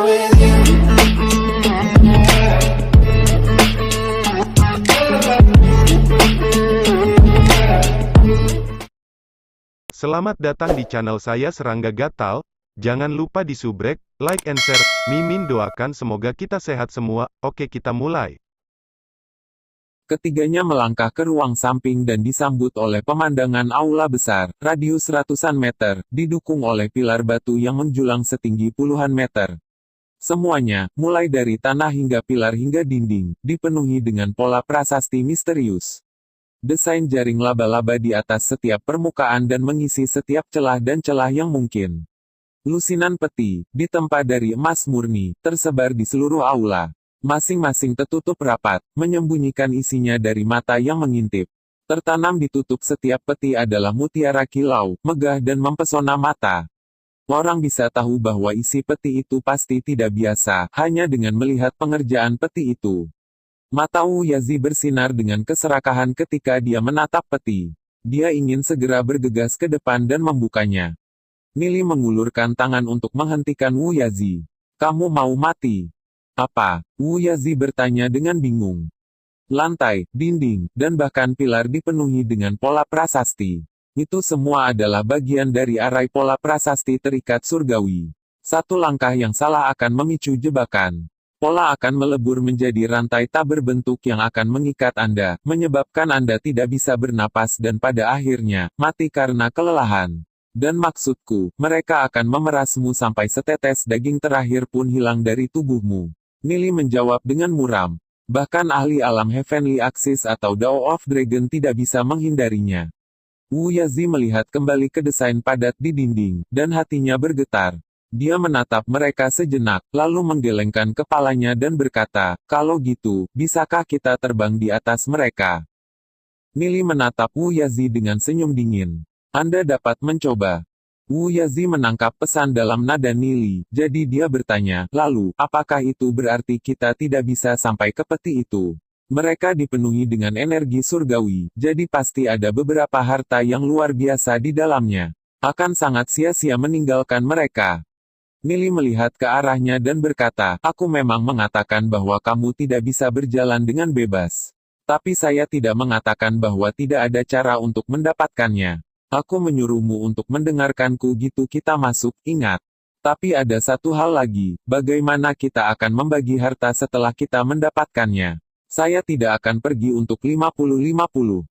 with you. Selamat datang di channel saya Serangga Gatal. Jangan lupa di subrek, like and share. Mimin doakan semoga kita sehat semua. Oke, kita mulai. Ketiganya melangkah ke ruang samping dan disambut oleh pemandangan aula besar, radius ratusan meter, didukung oleh pilar batu yang menjulang setinggi puluhan meter. Semuanya, mulai dari tanah hingga pilar hingga dinding, dipenuhi dengan pola prasasti misterius. Desain jaring laba-laba di atas setiap permukaan dan mengisi setiap celah dan celah yang mungkin. Lusinan peti, ditempa dari emas murni, tersebar di seluruh aula. Masing-masing tertutup rapat, menyembunyikan isinya dari mata yang mengintip. Tertanam di tutup setiap peti adalah mutiara kilau, megah dan mempesona mata. Orang bisa tahu bahwa isi peti itu pasti tidak biasa, hanya dengan melihat pengerjaan peti itu. Mata Wu Yazi bersinar dengan keserakahan ketika dia menatap peti. Dia ingin segera bergegas ke depan dan membukanya. Nili mengulurkan tangan untuk menghentikan Wu Yazi. Kamu mau mati? Apa? Wu Yazi bertanya dengan bingung. Lantai, dinding, dan bahkan pilar dipenuhi dengan pola prasasti. Itu semua adalah bagian dari arai pola prasasti terikat surgawi. Satu langkah yang salah akan memicu jebakan. Pola akan melebur menjadi rantai tak berbentuk yang akan mengikat Anda, menyebabkan Anda tidak bisa bernapas dan pada akhirnya, mati karena kelelahan. Dan maksudku, mereka akan memerasmu sampai setetes daging terakhir pun hilang dari tubuhmu. Nili menjawab dengan muram. Bahkan ahli alam Heavenly Axis atau Dao of Dragon tidak bisa menghindarinya. Wu Yazi melihat kembali ke desain padat di dinding, dan hatinya bergetar. Dia menatap mereka sejenak, lalu menggelengkan kepalanya dan berkata, kalau gitu, bisakah kita terbang di atas mereka? Nili menatap Wu Yazi dengan senyum dingin. Anda dapat mencoba. Wu Yazi menangkap pesan dalam nada Nili, jadi dia bertanya, lalu, apakah itu berarti kita tidak bisa sampai ke peti itu? Mereka dipenuhi dengan energi surgawi, jadi pasti ada beberapa harta yang luar biasa di dalamnya. Akan sangat sia-sia meninggalkan mereka. Nili melihat ke arahnya dan berkata, aku memang mengatakan bahwa kamu tidak bisa berjalan dengan bebas. Tapi saya tidak mengatakan bahwa tidak ada cara untuk mendapatkannya. Aku menyuruhmu untuk mendengarkanku gitu kita masuk, ingat. Tapi ada satu hal lagi, bagaimana kita akan membagi harta setelah kita mendapatkannya. Saya tidak akan pergi untuk 50-50.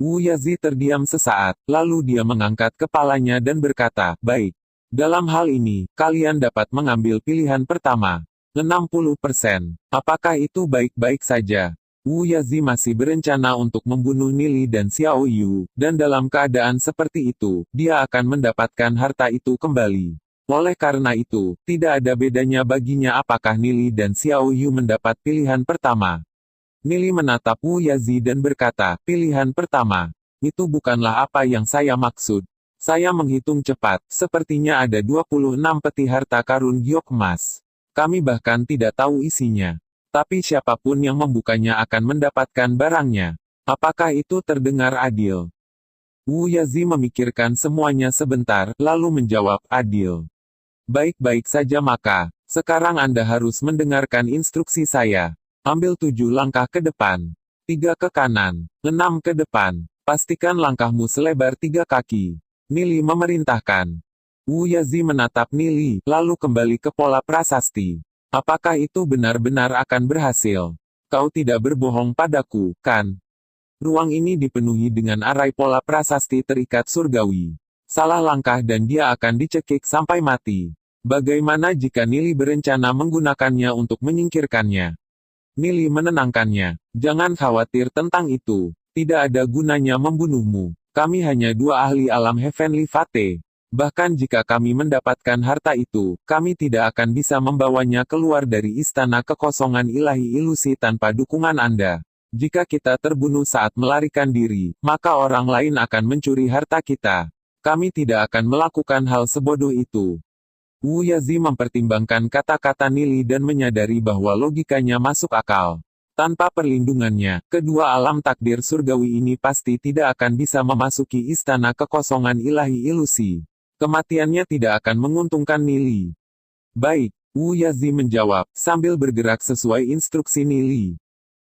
Wu Yazi terdiam sesaat, lalu dia mengangkat kepalanya dan berkata, baik. Dalam hal ini, kalian dapat mengambil pilihan pertama. 60%. Apakah itu baik-baik saja? Wu Yazi masih berencana untuk membunuh Nili dan Xiao Yu, dan dalam keadaan seperti itu, dia akan mendapatkan harta itu kembali. Oleh karena itu, tidak ada bedanya baginya apakah Nili dan Xiao Yu mendapat pilihan pertama. Nili menatap Wu Yazi dan berkata, pilihan pertama. Itu bukanlah apa yang saya maksud. Saya menghitung cepat, sepertinya ada 26 peti harta karun giok emas. Kami bahkan tidak tahu isinya. Tapi siapapun yang membukanya akan mendapatkan barangnya. Apakah itu terdengar adil? Wu Yazi memikirkan semuanya sebentar, lalu menjawab, adil. Baik-baik saja maka, sekarang Anda harus mendengarkan instruksi saya. Ambil 7 langkah ke depan. 3 ke kanan, 6 ke depan. Pastikan langkahmu selebar 3 kaki. Nili memerintahkan. Wu Yazi menatap Nili, lalu kembali ke pola prasasti. Apakah itu benar-benar akan berhasil? Kau tidak berbohong padaku, kan? Ruang ini dipenuhi dengan arai pola prasasti terikat surgawi. Salah langkah dan dia akan dicekik sampai mati. Bagaimana jika Nili berencana menggunakannya untuk menyingkirkannya? Nili menenangkannya. Jangan khawatir tentang itu. Tidak ada gunanya membunuhmu. Kami hanya 2 ahli alam Heavenly Fate. Bahkan jika kami mendapatkan harta itu, kami tidak akan bisa membawanya keluar dari istana kekosongan ilahi ilusi tanpa dukungan Anda. Jika kita terbunuh saat melarikan diri, maka orang lain akan mencuri harta kita. Kami tidak akan melakukan hal sebodoh itu. Wu Yazi mempertimbangkan kata-kata Nili dan menyadari bahwa logikanya masuk akal. Tanpa perlindungannya, kedua alam takdir surgawi ini pasti tidak akan bisa memasuki istana kekosongan ilahi ilusi. Kematiannya tidak akan menguntungkan Nili. Baik, Wu Yazi menjawab, sambil bergerak sesuai instruksi Nili.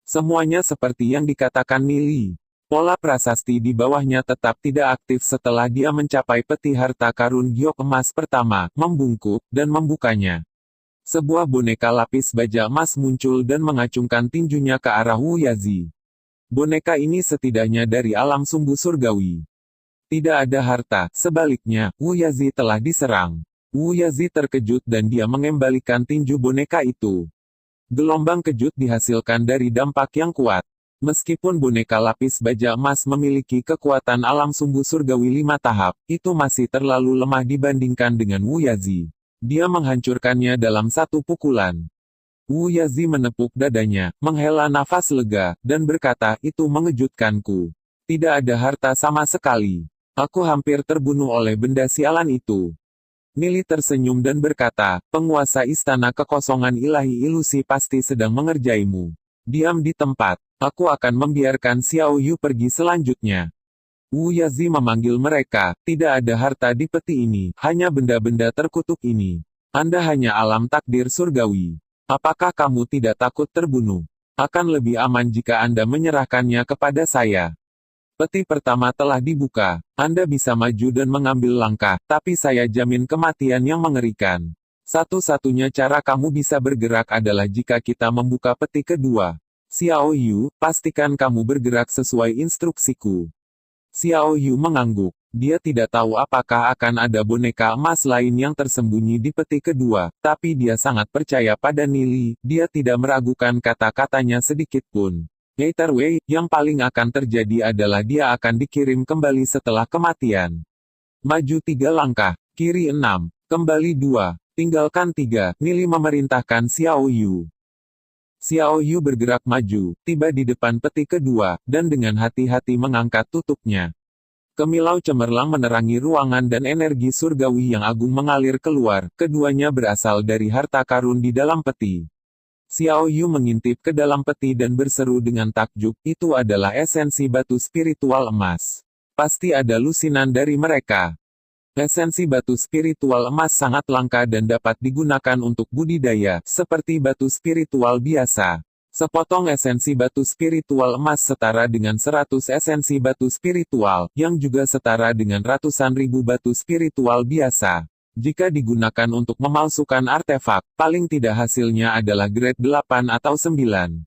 Semuanya seperti yang dikatakan Nili. Pola prasasti di bawahnya tetap tidak aktif setelah dia mencapai peti harta karun giok emas pertama, membungkuk, dan membukanya. Sebuah boneka lapis baja emas muncul dan mengacungkan tinjunya ke arah Wu Yazi. Boneka ini setidaknya dari alam sumbu surgawi. Tidak ada harta, sebaliknya, Wu Yazi telah diserang. Wu Yazi terkejut dan dia mengembalikan tinju boneka itu. Gelombang kejut dihasilkan dari dampak yang kuat. Meskipun boneka lapis baja emas memiliki kekuatan alam sumbu surgawi 5 tahap, itu masih terlalu lemah dibandingkan dengan Wu Yazi. Dia menghancurkannya dalam satu pukulan. Wu Yazi menepuk dadanya, menghela nafas lega, dan berkata, itu mengejutkanku. Tidak ada harta sama sekali. Aku hampir terbunuh oleh benda sialan itu. Nili tersenyum dan berkata, penguasa istana kekosongan ilahi ilusi pasti sedang mengerjaimu. Diam di tempat. Aku akan membiarkan Xiao Yu pergi selanjutnya. Wu Yazi memanggil mereka, tidak ada harta di peti ini, hanya benda-benda terkutuk ini. Anda hanya alam takdir surgawi. Apakah kamu tidak takut terbunuh? Akan lebih aman jika Anda menyerahkannya kepada saya. Peti pertama telah dibuka. Anda bisa maju dan mengambil langkah, tapi saya jamin kematian yang mengerikan. Satu-satunya cara kamu bisa bergerak adalah jika kita membuka peti kedua. Xiao Yu, pastikan kamu bergerak sesuai instruksiku. Xiao Yu mengangguk. Dia tidak tahu apakah akan ada boneka emas lain yang tersembunyi di peti kedua, tapi dia sangat percaya pada Nili. Dia tidak meragukan kata-katanya sedikit pun. Either way, yang paling akan terjadi adalah dia akan dikirim kembali setelah kematian. Maju 3 langkah, kiri 6, kembali 2, tinggalkan 3, Nili memerintahkan Xiao Yu. Xiao Yu bergerak maju, tiba di depan peti kedua, dan dengan hati-hati mengangkat tutupnya. Kemilau cemerlang menerangi ruangan dan energi surgawi yang agung mengalir keluar, keduanya berasal dari harta karun di dalam peti. Xiao Yu mengintip ke dalam peti dan berseru dengan takjub, itu adalah esensi batu spiritual emas. Pasti ada lusinan dari mereka. Esensi batu spiritual emas sangat langka dan dapat digunakan untuk budidaya, seperti batu spiritual biasa. Sepotong esensi batu spiritual emas setara dengan 100 esensi batu spiritual, yang juga setara dengan ratusan ribu batu spiritual biasa. Jika digunakan untuk memalsukan artefak, paling tidak hasilnya adalah grade 8 atau 9.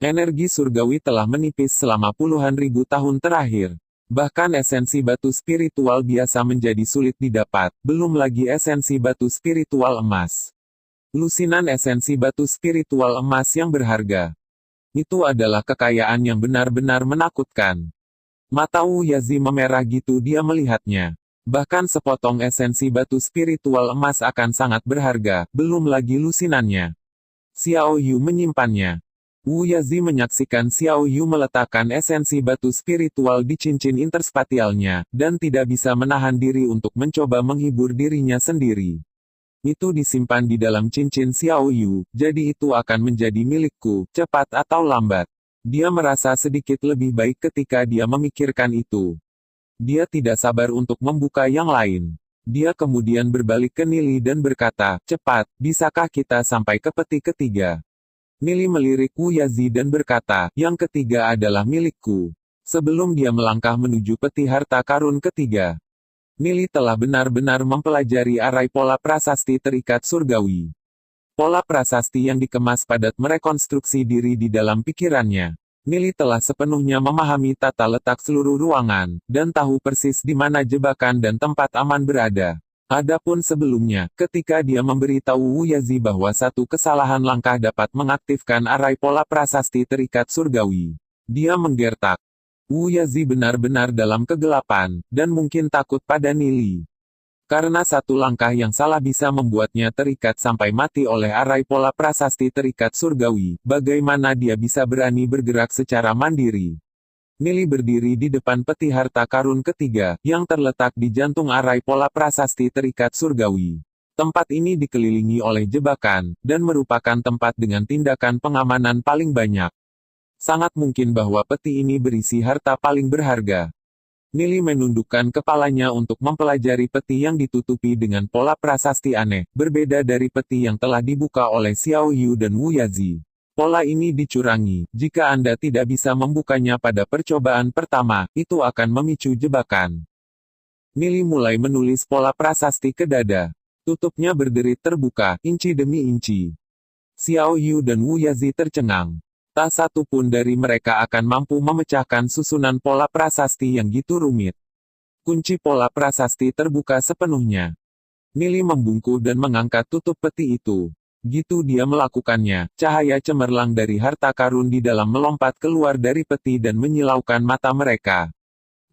Energi surgawi telah menipis selama puluhan ribu tahun terakhir. Bahkan esensi batu spiritual biasa menjadi sulit didapat, belum lagi esensi batu spiritual emas. Lusinan esensi batu spiritual emas yang berharga. Itu adalah kekayaan yang benar-benar menakutkan. Mata Wu Yazi memerah gitu dia melihatnya. Bahkan sepotong esensi batu spiritual emas akan sangat berharga, belum lagi lusinannya. Xiao Yu menyimpannya. Wu Yazi menyaksikan Xiao Yu meletakkan esensi batu spiritual di cincin interspatialnya, dan tidak bisa menahan diri untuk mencoba menghibur dirinya sendiri. Itu disimpan di dalam cincin Xiao Yu, jadi itu akan menjadi milikku, cepat atau lambat. Dia merasa sedikit lebih baik ketika dia memikirkan itu. Dia tidak sabar untuk membuka yang lain. Dia kemudian berbalik ke Nili dan berkata, cepat, bisakah kita sampai ke peti ketiga? Nili melirik Wu Yazi dan berkata, yang ketiga adalah milikku. Sebelum dia melangkah menuju peti harta karun ketiga, Nili telah benar-benar mempelajari arai pola prasasti terikat surgawi. Pola prasasti yang dikemas padat merekonstruksi diri di dalam pikirannya. Nili telah sepenuhnya memahami tata letak seluruh ruangan, dan tahu persis di mana jebakan dan tempat aman berada. Adapun sebelumnya, ketika dia memberitahu Wu Yazi bahwa satu kesalahan langkah dapat mengaktifkan arai pola prasasti terikat surgawi, dia menggertak. Wu Yazi benar-benar dalam kegelapan, dan mungkin takut pada Nili. Karena satu langkah yang salah bisa membuatnya terikat sampai mati oleh arai pola prasasti terikat surgawi, bagaimana dia bisa berani bergerak secara mandiri? Nili berdiri di depan peti harta karun ketiga, yang terletak di jantung arai pola prasasti terikat surgawi. Tempat ini dikelilingi oleh jebakan, dan merupakan tempat dengan tindakan pengamanan paling banyak. Sangat mungkin bahwa peti ini berisi harta paling berharga. Nili menundukkan kepalanya untuk mempelajari peti yang ditutupi dengan pola prasasti aneh, berbeda dari peti yang telah dibuka oleh Xiao Yu dan Wu Yazi. Pola ini dicurangi. Jika Anda tidak bisa membukanya pada percobaan pertama, itu akan memicu jebakan. Nili mulai menulis pola prasasti ke dada. Tutupnya berderit terbuka, inci demi inci. Xiao Yu dan Wu Yazi tercengang. Tak satu pun dari mereka akan mampu memecahkan susunan pola prasasti yang gitu rumit. Kunci pola prasasti terbuka sepenuhnya. Nili membungkuk dan mengangkat tutup peti itu. Gitu dia melakukannya, cahaya cemerlang dari harta karun di dalam melompat keluar dari peti dan menyilaukan mata mereka.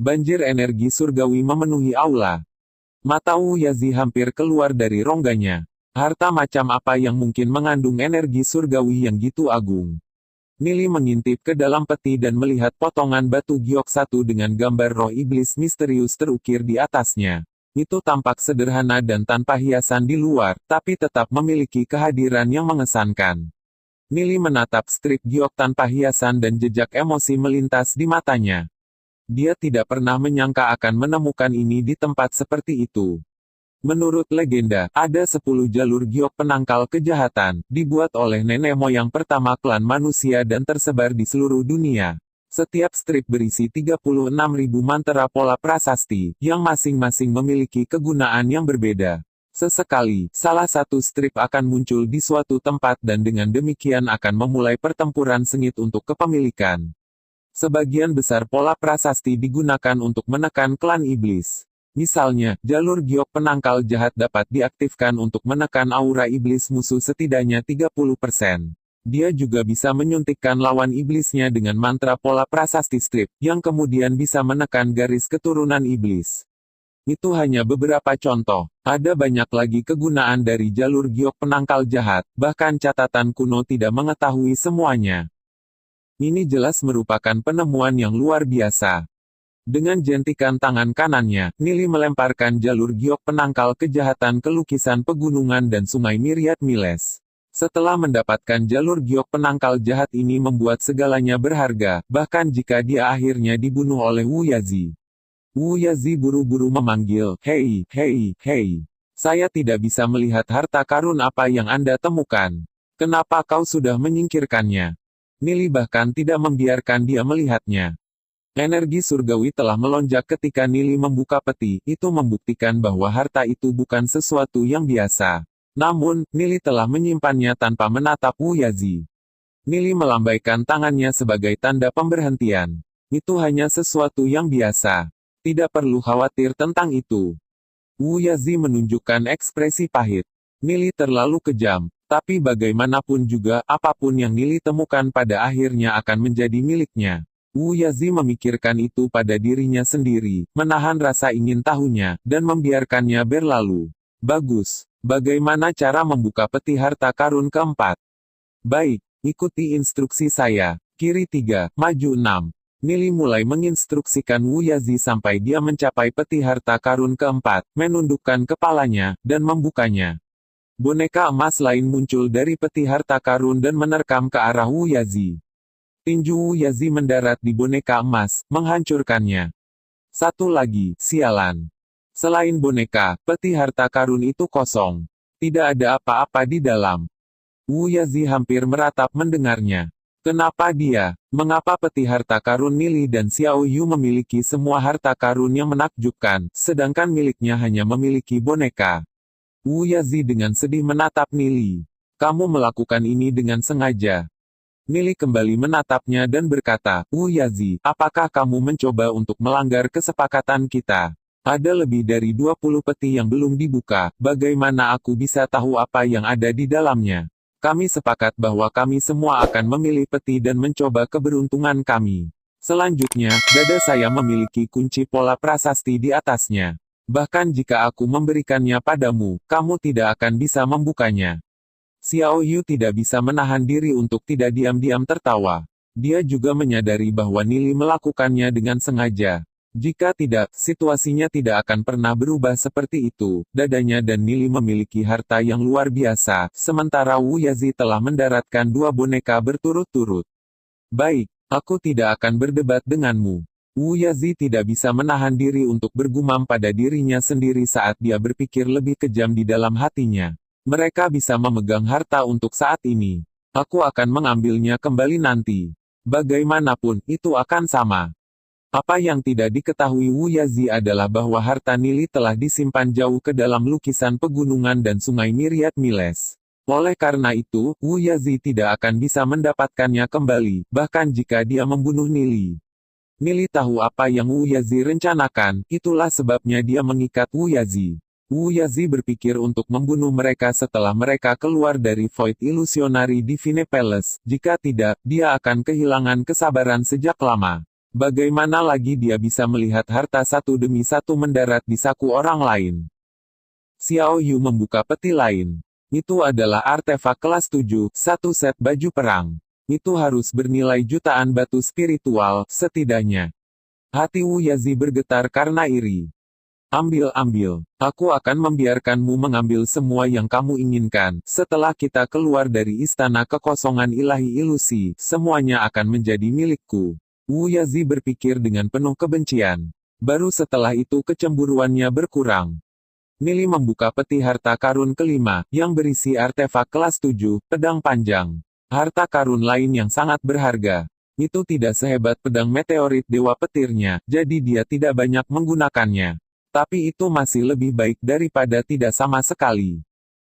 Banjir energi surgawi memenuhi aula. Mata Wu Yazi hampir keluar dari rongganya. Harta macam apa yang mungkin mengandung energi surgawi yang gitu agung? Nili mengintip ke dalam peti dan melihat potongan batu giok satu dengan gambar roh iblis misterius terukir di atasnya. Itu tampak sederhana dan tanpa hiasan di luar, tapi tetap memiliki kehadiran yang mengesankan. Nili menatap strip giok tanpa hiasan dan jejak emosi melintas di matanya. Dia tidak pernah menyangka akan menemukan ini di tempat seperti itu. Menurut legenda, ada 10 jalur giok penangkal kejahatan, dibuat oleh nenek moyang pertama klan manusia dan tersebar di seluruh dunia. Setiap strip berisi 36.000 mantra pola prasasti, yang masing-masing memiliki kegunaan yang berbeda. Sesekali, salah satu strip akan muncul di suatu tempat dan dengan demikian akan memulai pertempuran sengit untuk kepemilikan. Sebagian besar pola prasasti digunakan untuk menekan klan iblis. Misalnya, jalur giok penangkal jahat dapat diaktifkan untuk menekan aura iblis musuh setidaknya 30%. Dia juga bisa menyuntikkan lawan iblisnya dengan mantra pola prasasti strip, yang kemudian bisa menekan garis keturunan iblis. Itu hanya beberapa contoh. Ada banyak lagi kegunaan dari jalur giok penangkal jahat, bahkan catatan kuno tidak mengetahui semuanya. Ini jelas merupakan penemuan yang luar biasa. Dengan jentikan tangan kanannya, Nili melemparkan jalur giok penangkal kejahatan ke lukisan pegunungan dan sungai Myriad Miles. Setelah mendapatkan jalur giok penangkal jahat ini membuat segalanya berharga, bahkan jika dia akhirnya dibunuh oleh Wu Yazi. Wu Yazi buru-buru memanggil, "Hei, hei, hei. Saya tidak bisa melihat harta karun apa yang Anda temukan. Kenapa kau sudah menyingkirkannya?" Nili bahkan tidak membiarkan dia melihatnya. Energi surgawi telah melonjak ketika Nili membuka peti, itu membuktikan bahwa harta itu bukan sesuatu yang biasa. Namun, Nili telah menyimpannya tanpa menatap Wu Yazi. Nili melambaikan tangannya sebagai tanda pemberhentian. Itu hanya sesuatu yang biasa. Tidak perlu khawatir tentang itu. Wu Yazi menunjukkan ekspresi pahit. Nili terlalu kejam, tapi bagaimanapun juga, apapun yang Nili temukan pada akhirnya akan menjadi miliknya. Wu Yazi memikirkan itu pada dirinya sendiri, menahan rasa ingin tahunya, dan membiarkannya berlalu. Bagus. Bagaimana cara membuka peti harta karun keempat? Baik, ikuti instruksi saya. Kiri 3, maju 6. Nili mulai menginstruksikan Wu Yazi sampai dia mencapai peti harta karun keempat, menundukkan kepalanya, dan membukanya. Boneka emas lain muncul dari peti harta karun dan menerkam ke arah Wu Yazi. Tinju Wu Yazi mendarat di boneka emas, menghancurkannya. Satu lagi, sialan. Selain boneka, peti harta karun itu kosong. Tidak ada apa-apa di dalam. Wu Yazi hampir meratap mendengarnya. Kenapa dia? Mengapa peti harta karun Nili dan Xiao Yu memiliki semua harta karun yang menakjubkan, sedangkan miliknya hanya memiliki boneka? Wu Yazi dengan sedih menatap Nili. Kamu melakukan ini dengan sengaja. Nili kembali menatapnya dan berkata, Wu Yazi, apakah kamu mencoba untuk melanggar kesepakatan kita? Ada lebih dari 20 peti yang belum dibuka, bagaimana aku bisa tahu apa yang ada di dalamnya? Kami sepakat bahwa kami semua akan memilih peti dan mencoba keberuntungan kami. Selanjutnya, dada saya memiliki kunci pola prasasti di atasnya. Bahkan jika aku memberikannya padamu, kamu tidak akan bisa membukanya. Xiao Yu tidak bisa menahan diri untuk tidak diam-diam tertawa. Dia juga menyadari bahwa Nili melakukannya dengan sengaja. Jika tidak, situasinya tidak akan pernah berubah seperti itu. Dadanya dan Nili memiliki harta yang luar biasa, sementara Wu Yazi telah mendaratkan 2 boneka berturut-turut. Baik, aku tidak akan berdebat denganmu. Wu Yazi tidak bisa menahan diri untuk bergumam pada dirinya sendiri saat dia berpikir lebih kejam di dalam hatinya. Mereka bisa memegang harta untuk saat ini. Aku akan mengambilnya kembali nanti. Bagaimanapun, itu akan sama. Apa yang tidak diketahui Wu Yazi adalah bahwa harta Nili telah disimpan jauh ke dalam lukisan pegunungan dan sungai Myriad Miles. Oleh karena itu, Wu Yazi tidak akan bisa mendapatkannya kembali, bahkan jika dia membunuh Nili. Nili tahu apa yang Wu Yazi rencanakan, itulah sebabnya dia mengikat Wu Yazi. Wu Yazi berpikir untuk membunuh mereka setelah mereka keluar dari Void Illusionary Divine Palace, jika tidak, dia akan kehilangan kesabaran sejak lama. Bagaimana lagi dia bisa melihat harta satu demi satu mendarat di saku orang lain? Xiao Yu membuka peti lain. Itu adalah artefak kelas 7, satu set baju perang. Itu harus bernilai jutaan batu spiritual, setidaknya. Hati Wu Yazi bergetar karena iri. Ambil. Aku akan membiarkanmu mengambil semua yang kamu inginkan. Setelah kita keluar dari istana kekosongan ilahi ilusi, semuanya akan menjadi milikku. Wu Yazi berpikir dengan penuh kebencian. Baru setelah itu kecemburuannya berkurang. Nili membuka peti harta karun kelima, yang berisi artefak kelas 7, pedang panjang. Harta karun lain yang sangat berharga. Itu tidak sehebat pedang meteorit dewa petirnya, jadi dia tidak banyak menggunakannya. Tapi itu masih lebih baik daripada tidak sama sekali.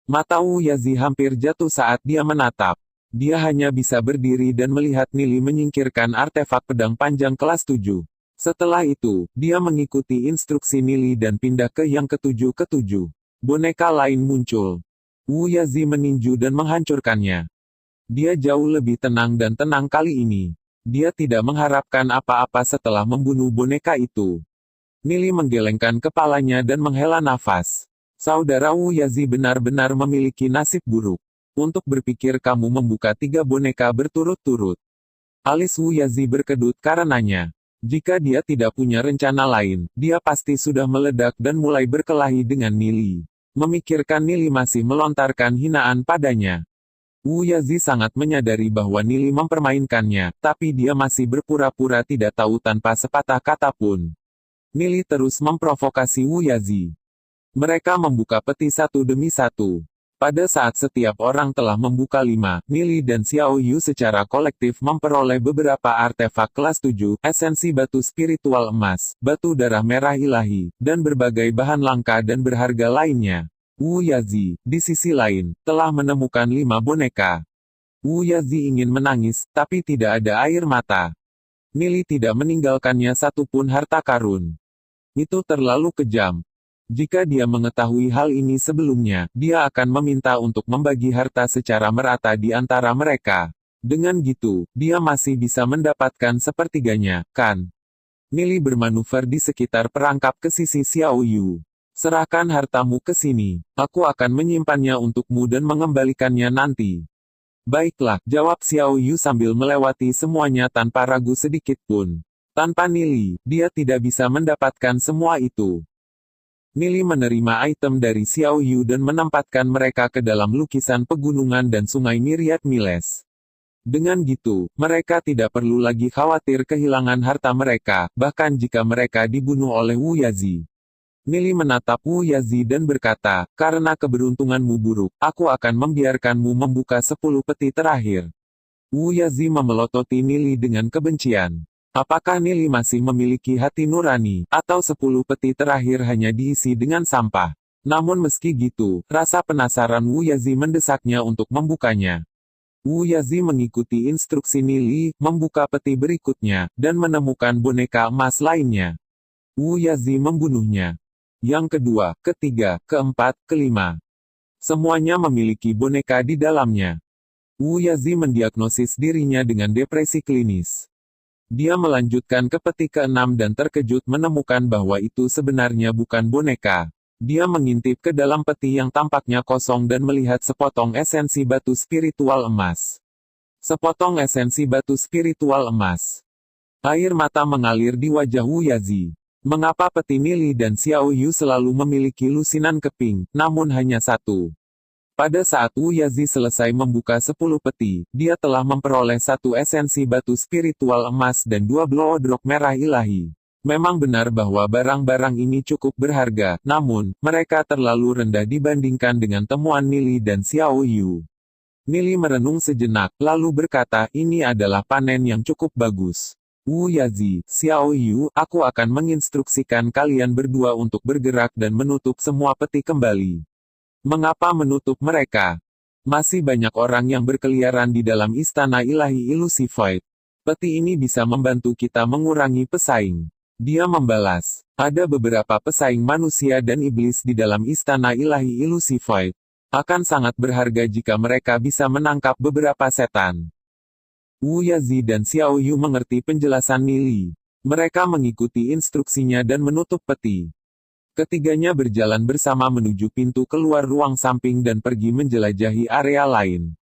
Mata Wu Yazi hampir jatuh saat dia menatap. Dia hanya bisa berdiri dan melihat Nili menyingkirkan artefak pedang panjang kelas 7. Setelah itu, dia mengikuti instruksi Nili dan pindah ke yang ketujuh. Boneka lain muncul. Wu Yazi meninju dan menghancurkannya. Dia jauh lebih tenang dan tenang kali ini. Dia tidak mengharapkan apa-apa setelah membunuh boneka itu. Nili menggelengkan kepalanya dan menghela nafas. Saudara Wu Yazi benar-benar memiliki nasib buruk. Untuk berpikir kamu membuka 3 boneka berturut-turut. Alis Wu Yazi berkedut karenanya. Jika dia tidak punya rencana lain, dia pasti sudah meledak dan mulai berkelahi dengan Nili. Memikirkan Nili masih melontarkan hinaan padanya. Wu Yazi sangat menyadari bahwa Nili mempermainkannya, tapi dia masih berpura-pura tidak tahu tanpa sepatah kata pun. Nili terus memprovokasi Wu Yazi. Mereka membuka peti satu demi satu. Pada saat setiap orang telah membuka 5, Nili dan Xiao Yu secara kolektif memperoleh beberapa artefak kelas 7, esensi batu spiritual emas, batu darah merah ilahi, dan berbagai bahan langka dan berharga lainnya. Wu Yazi, di sisi lain, telah menemukan 5 boneka. Wu Yazi ingin menangis, tapi tidak ada air mata. Nili tidak meninggalkannya satupun harta karun. Itu terlalu kejam. Jika dia mengetahui hal ini sebelumnya, dia akan meminta untuk membagi harta secara merata di antara mereka. Dengan gitu, dia masih bisa mendapatkan sepertiganya, kan? Nili bermanuver di sekitar perangkap ke sisi Xiao Yu. Serahkan hartamu ke sini. Aku akan menyimpannya untukmu dan mengembalikannya nanti. Baiklah, jawab Xiao Yu sambil melewati semuanya tanpa ragu sedikit pun. Tanpa Nili, dia tidak bisa mendapatkan semua itu. Nili menerima item dari Xiao Yu dan menempatkan mereka ke dalam lukisan pegunungan dan sungai Myriad Miles. Dengan gitu, mereka tidak perlu lagi khawatir kehilangan harta mereka, bahkan jika mereka dibunuh oleh Wu Yazi. Nili menatap Wu Yazi dan berkata, karena keberuntunganmu buruk, aku akan membiarkanmu membuka 10 peti terakhir. Wu Yazi memelototi Nili dengan kebencian. Apakah Nili masih memiliki hati nurani, atau 10 peti terakhir hanya diisi dengan sampah? Namun meski gitu, rasa penasaran Wu Yazi mendesaknya untuk membukanya. Wu Yazi mengikuti instruksi Nili, membuka peti berikutnya, dan menemukan boneka emas lainnya. Wu Yazi membunuhnya. Yang kedua, ketiga, keempat, kelima. Semuanya memiliki boneka di dalamnya. Wu Yazi mendiagnosis dirinya dengan depresi klinis. Dia melanjutkan ke peti ke-6 dan terkejut menemukan bahwa itu sebenarnya bukan boneka. Dia mengintip ke dalam peti yang tampaknya kosong dan melihat sepotong esensi batu spiritual emas. Sepotong esensi batu spiritual emas. Air mata mengalir di wajah Wu Yazi. Mengapa peti Nili dan Xiao Yu selalu memiliki lusinan keping, namun hanya satu? Pada saat Wu Yazi selesai membuka 10 peti, dia telah memperoleh satu esensi batu spiritual emas dan 2 bloodrock merah ilahi. Memang benar bahwa barang-barang ini cukup berharga, namun, mereka terlalu rendah dibandingkan dengan temuan Nili dan Xiao Yu. Nili merenung sejenak, lalu berkata, ini adalah panen yang cukup bagus. Wu Yazi, Xiao Yu, aku akan menginstruksikan kalian berdua untuk bergerak dan menutup semua peti kembali. Mengapa menutup mereka? Masih banyak orang yang berkeliaran di dalam istana ilahi ilusi Void. Peti ini bisa membantu kita mengurangi pesaing. Dia membalas, ada beberapa pesaing manusia dan iblis di dalam istana ilahi ilusi Void. Akan sangat berharga jika mereka bisa menangkap beberapa setan. Wu Yazi dan Xiao Yu mengerti penjelasan Nili. Mereka mengikuti instruksinya dan menutup peti. Ketiganya berjalan bersama menuju pintu keluar ruang samping dan pergi menjelajahi area lain.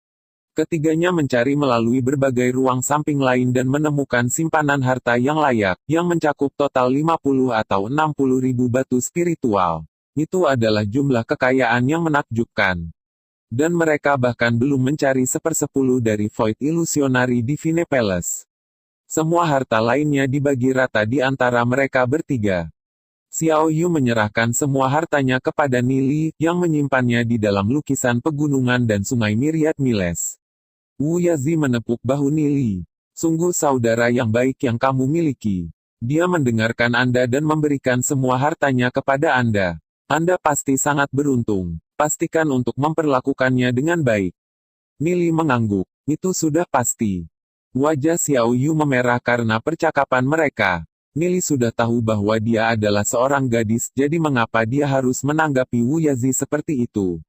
Ketiganya mencari melalui berbagai ruang samping lain dan menemukan simpanan harta yang layak, yang mencakup total 50 atau 60 ribu batu spiritual. Itu adalah jumlah kekayaan yang menakjubkan. Dan mereka bahkan belum mencari 1/10 dari Void Illusionary Divine Palace. Semua harta lainnya dibagi rata di antara mereka bertiga. Xiao Yu menyerahkan semua hartanya kepada Nili, yang menyimpannya di dalam lukisan pegunungan dan sungai Myriad Miles. Wu Yazi menepuk bahu Nili. Sungguh saudara yang baik yang kamu miliki. Dia mendengarkan Anda dan memberikan semua hartanya kepada Anda. Anda pasti sangat beruntung. Pastikan untuk memperlakukannya dengan baik. Nili mengangguk. Itu sudah pasti. Wajah Xiao Yu memerah karena percakapan mereka. Nili sudah tahu bahwa dia adalah seorang gadis, jadi mengapa dia harus menanggapi Wu Yazi seperti itu?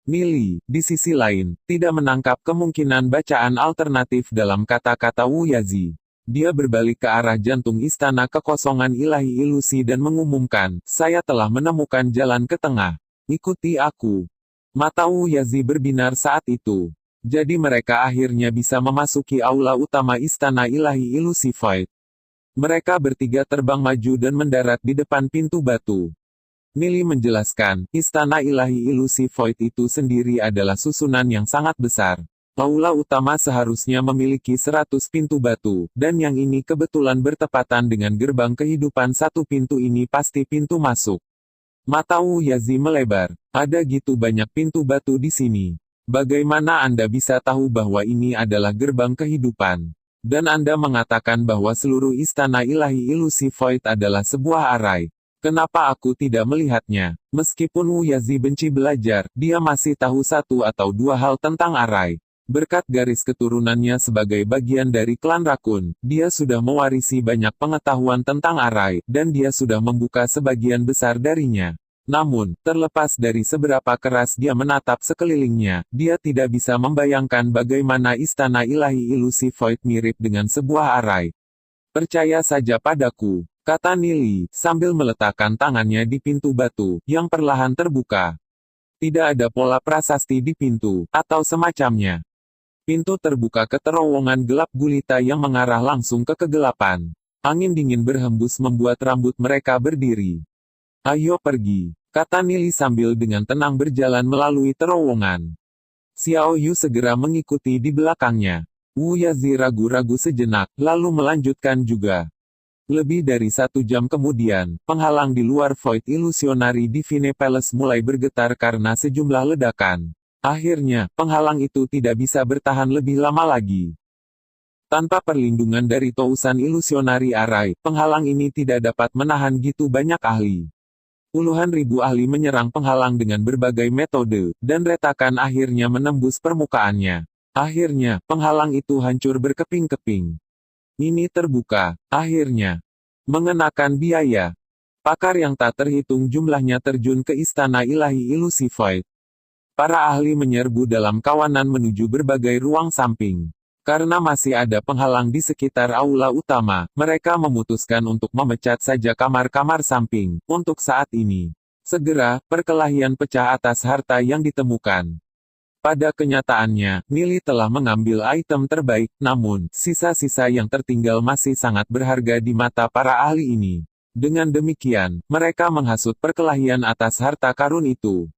Nili, di sisi lain, tidak menangkap kemungkinan bacaan alternatif dalam kata-kata Wu Yazi. Dia berbalik ke arah jantung istana kekosongan ilahi ilusi dan mengumumkan, saya telah menemukan jalan ke tengah. Ikuti aku. Mata Wu Yazi berbinar saat itu. Jadi mereka akhirnya bisa memasuki aula utama istana ilahi ilusi Void. Mereka bertiga terbang maju dan mendarat di depan pintu batu. Nili menjelaskan, istana ilahi ilusi Void itu sendiri adalah susunan yang sangat besar. Aula utama seharusnya memiliki 100 pintu batu, dan yang ini kebetulan bertepatan dengan gerbang kehidupan. Satu pintu ini pasti pintu masuk. Mata Wu Yazi melebar. Ada gitu banyak pintu batu di sini. Bagaimana Anda bisa tahu bahwa ini adalah gerbang kehidupan? Dan Anda mengatakan bahwa seluruh istana ilahi ilusi Void adalah sebuah arai. Kenapa aku tidak melihatnya? Meskipun Wu Yazi benci belajar, dia masih tahu 1 atau 2 hal tentang arai. Berkat garis keturunannya sebagai bagian dari klan Rakun, dia sudah mewarisi banyak pengetahuan tentang arai, dan dia sudah membuka sebagian besar darinya. Namun, terlepas dari seberapa keras dia menatap sekelilingnya, dia tidak bisa membayangkan bagaimana istana ilahi ilusi Void mirip dengan sebuah arai. Percaya saja padaku, kata Nili, sambil meletakkan tangannya di pintu batu, yang perlahan terbuka. Tidak ada pola prasasti di pintu, atau semacamnya. Pintu terbuka ke terowongan gelap gulita yang mengarah langsung ke kegelapan. Angin dingin berhembus membuat rambut mereka berdiri. Ayo pergi. Kata Nili sambil dengan tenang berjalan melalui terowongan. Xiao Yu segera mengikuti di belakangnya. Wu Yazi ragu-ragu sejenak, lalu melanjutkan juga. Lebih dari 1 jam kemudian, penghalang di luar Void Illusionary Divine Palace mulai bergetar karena sejumlah ledakan. Akhirnya, penghalang itu tidak bisa bertahan lebih lama lagi. Tanpa perlindungan dari Tousan Illusionary Arai, penghalang ini tidak dapat menahan gitu banyak ahli. Puluhan ribu ahli menyerang penghalang dengan berbagai metode, dan retakan akhirnya menembus permukaannya. Akhirnya, penghalang itu hancur berkeping-keping. Ini terbuka, akhirnya. Mengenakan biaya. Pakar yang tak terhitung jumlahnya terjun ke istana ilahi ilusi Void. Para ahli menyerbu dalam kawanan menuju berbagai ruang samping. Karena masih ada penghalang di sekitar aula utama, mereka memutuskan untuk memecat saja kamar-kamar samping, untuk saat ini. Segera, perkelahian pecah atas harta yang ditemukan. Pada kenyataannya, Nili telah mengambil item terbaik, namun, sisa-sisa yang tertinggal masih sangat berharga di mata para ahli ini. Dengan demikian, mereka menghasut perkelahian atas harta karun itu.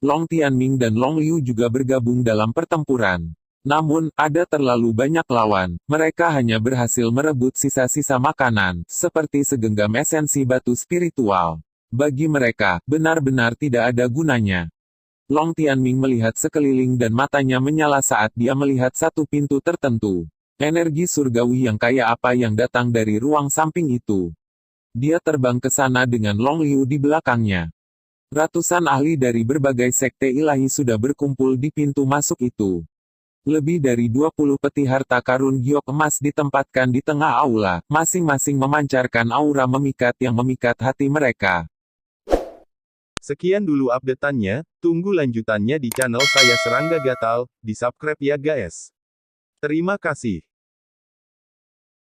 Long Tianming dan Long Liu juga bergabung dalam pertempuran. Namun, ada terlalu banyak lawan, mereka hanya berhasil merebut sisa-sisa makanan, seperti segenggam esensi batu spiritual. Bagi mereka, benar-benar tidak ada gunanya. Long Tianming melihat sekeliling dan matanya menyala saat dia melihat satu pintu tertentu. Energi surgawi yang kaya apa yang datang dari ruang samping itu. Dia terbang ke sana dengan Long Liu di belakangnya. Ratusan ahli dari berbagai sekte ilahi sudah berkumpul di pintu masuk itu. Lebih dari 20 peti harta karun giok emas ditempatkan di tengah aula, masing-masing memancarkan aura memikat yang memikat hati mereka. Sekian dulu update-annya, tunggu lanjutannya di channel saya Serangga Gatal, di subscribe ya guys. Terima kasih.